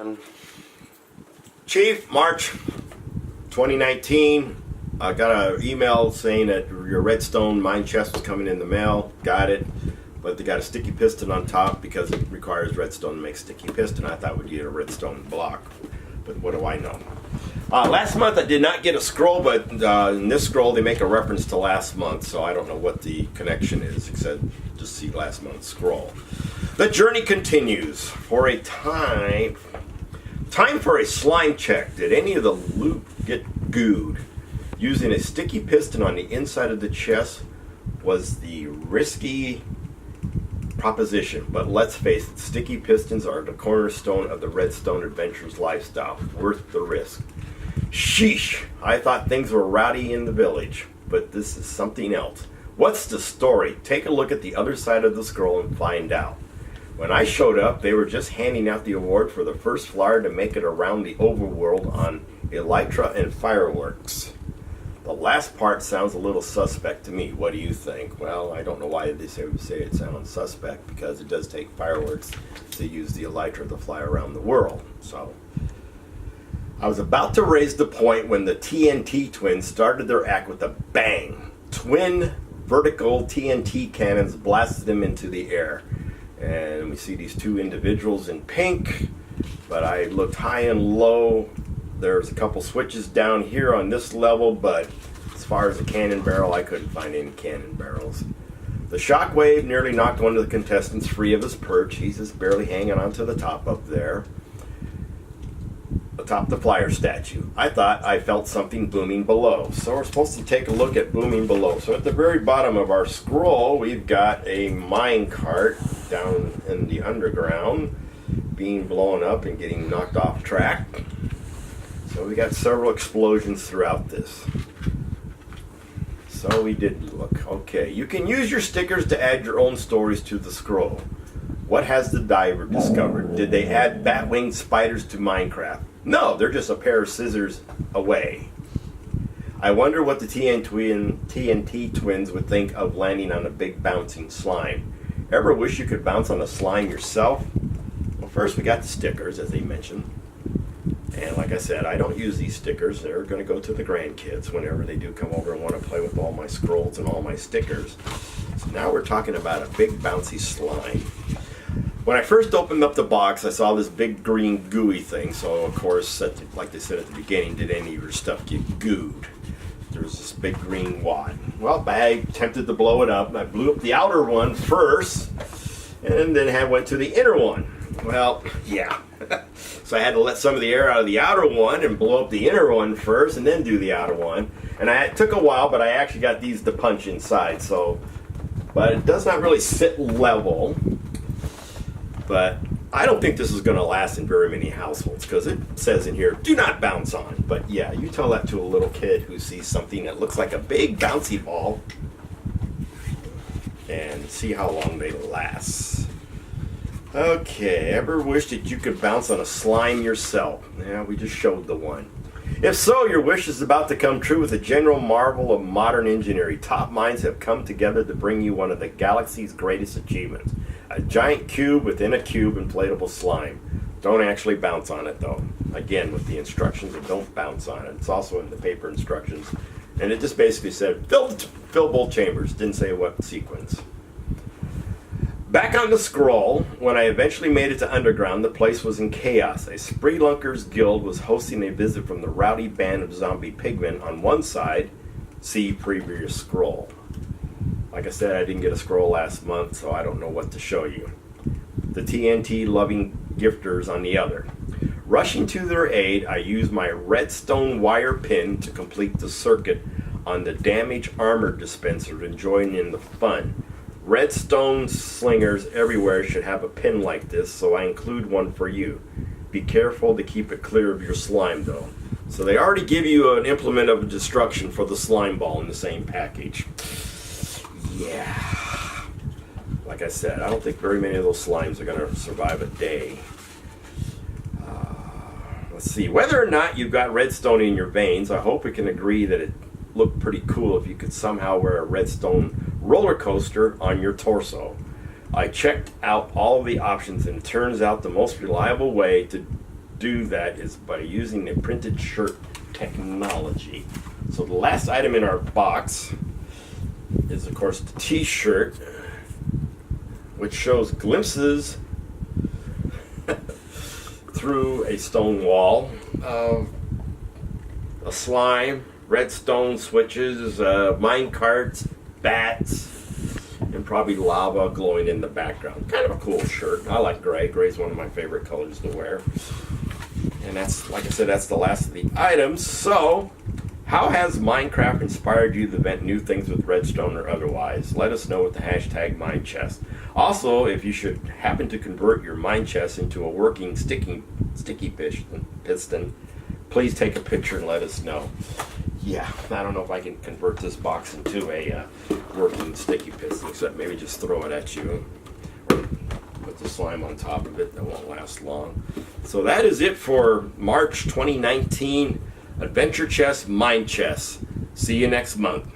on Chief, March 2019. I got an email saying that your Redstone MineChest was coming in the mail. Got it, but they got a sticky piston on top because it requires redstone to make sticky piston. I thought we'd get a redstone block, but what do I know? Last month I did not get a scroll, but in this scroll they make a reference to last month, so I don't know what the connection is, except just see last month's scroll. The journey continues. For a time for a slime check. Did any of the loot get gooed? Using a sticky piston on the inside of the chest was the risky proposition, but let's face it, sticky pistons are the cornerstone of the Redstone Adventures lifestyle. Worth the risk. Sheesh, I thought things were rowdy in the village, but this is something else. What's the story? Take a look at the other side of the scroll and find out. When I showed up, they were just handing out the award for the first flyer to make it around the overworld on elytra and fireworks. The last part sounds a little suspect to me. What do you think? Well, I don't know why they say it sounds suspect, because it does take fireworks to use the elytra to fly around the world. So I was about to raise the point when the TNT twins started their act with a bang. Twin vertical TNT cannons blasted them into the air. And we see these two individuals in pink, but I looked high and low. There's a couple switches down here on this level, but as far as a cannon barrel, I couldn't find any cannon barrels. The shockwave nearly knocked one of the contestants free of his perch. He's just barely hanging onto the top up there, atop the flyer statue. I thought I felt something booming below, so we're supposed to take a look at booming below. So at the very bottom of our scroll, we've got a mine cart down in the underground being blown up and getting knocked off track. So we got several explosions throughout this. So we did look. Okay, you can use your stickers to add your own stories to the scroll. What has the diver discovered? Did they add bat-winged spiders to Minecraft? No, they're just a pair of scissors away. I wonder what the TNT twins would think of landing on a big bouncing slime. Ever wish you could bounce on a slime yourself? Well, first we got the stickers, as they mentioned. And like I said, I don't use these stickers. They're going to go to the grandkids whenever they do come over and want to play with all my scrolls and all my stickers. So now we're talking about a big bouncy slime. When I first opened up the box, I saw this big green gooey thing. So of course, like they said at the beginning, did any of your stuff get gooed? There was this big green wad. Well, I attempted to blow it up, and I blew up the outer one first, and then went to the inner one. Well, yeah. So I had to let some of the air out of the outer one and blow up the inner one first, and then do the outer one. And it took a while, but I actually got these to punch inside. So, but it does not really sit level. But I don't think this is going to last in very many households, because it says in here, do not bounce on. But yeah, you tell that to a little kid who sees something that looks like a big bouncy ball, and see how long they last. Okay, ever wish that you could bounce on a slime yourself? Yeah, we just showed the one. If so, your wish is about to come true with a general marvel of modern engineering. Top minds have come together to bring you one of the galaxy's greatest achievements. A giant cube within a cube inflatable slime. Don't actually bounce on it though. Again, with the instructions, don't bounce on it. It's also in the paper instructions. And it just basically said, fill both chambers. Didn't say what sequence. Back on the scroll, when I eventually made it to underground, the place was in chaos. A Spreelunkers guild was hosting a visit from the rowdy band of zombie pigmen on one side. See previous scroll. Like I said, I didn't get a scroll last month, so I don't know what to show you. The TNT-loving gifters on the other. Rushing to their aid, I used my Redstone Wire Pin to complete the circuit on the damaged armor dispenser and join in the fun. Redstone slingers everywhere should have a pin like this, so I include one for you. Be careful to keep it clear of your slime, though. So they already give you an implement of destruction for the slime ball in the same package. Yeah. Like I said, I don't think very many of those slimes are going to survive a day. Let's see. Whether or not you've got redstone in your veins, I hope we can agree that it looked pretty cool if you could somehow wear a redstone roller coaster on your torso. I checked out all of the options, and it turns out the most reliable way to do that is by using the printed shirt technology. So the last item in our box is, of course, the T-shirt, which shows glimpses through a stone wall of a slime, redstone switches, mine carts, bats, and probably lava glowing in the background. Kind of a cool shirt. I like gray. Gray's one of my favorite colors to wear. And that's, like I said, that's the last of the items. So, how has Minecraft inspired you to invent new things with redstone or otherwise? Let us know with the hashtag MineChest. Also, if you should happen to convert your MineChest into a working sticky piston, please take a picture and let us know. Yeah, I don't know if I can convert this box into a working sticky piston, except maybe just throw it at you or put the slime on top of it. That won't last long. So that is it for March 2019 Adventure Chest MineChest. See you next month.